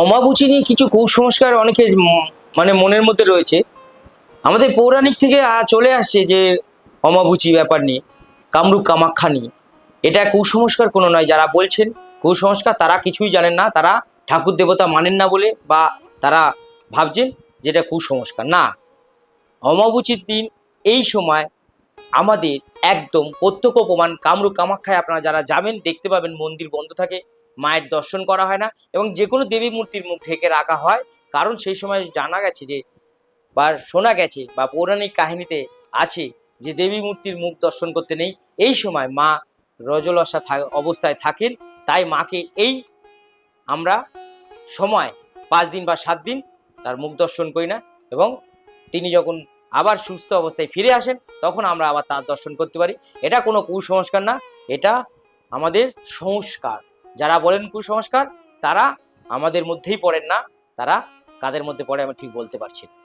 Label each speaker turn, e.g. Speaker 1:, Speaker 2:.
Speaker 1: অমাবুচি নিয়ে কিছু কুসংস্কার অনেকে মানে মনের মধ্যে রয়েছে। আমাদের পৌরাণিক থেকে চলে আসছে যে অমাবুচি ব্যাপার নিয়ে, কামরূপ কামাখ্যা নিয়ে। এটা কুসংস্কার কোনো নয়। যারা বলছেন কুসংস্কার, তারা কিছুই জানেন না। তারা ঠাকুর দেবতা মানেন না বলে, বা তারা ভাবছেন যেটা কুসংস্কার। না, অমাবুচির দিন এই সময় আমাদের একদম প্রত্যক্ষ প্রমাণ, কামরূপ কামাখ্যায় আপনারা যারা যাবেন দেখতে পাবেন মন্দির বন্ধ থাকে, মায়ের দর্শন করা হয় না, এবং যে কোনো দেবী মূর্তির মুখ ঢেকে রাখা হয়। কারণ সেই সময় জানা গেছে যে, বা শোনা গেছে, বা পৌরাণিক কাহিনীতে আছে যে দেবী মূর্তির মুখ দর্শন করতে নেই। এই সময় মা রজলসা অবস্থায় থাকেন। তাই মাকে এই আমরা সময় 5 দিন বা 7 দিন তার মুখ দর্শন করি না, এবং তিনি যখন আবার সুস্থ অবস্থায় ফিরে আসেন তখন আমরা আবার তার দর্শন করতে পারি। এটা কোনো কুসংস্কার না, এটা আমাদের সংস্কার। যারা বলেন কুসংস্কার, তারা আমাদের মধ্যেই পড়েন না। তারা কাদের মধ্যে পড়ে আমি ঠিক বলতে পারছি না।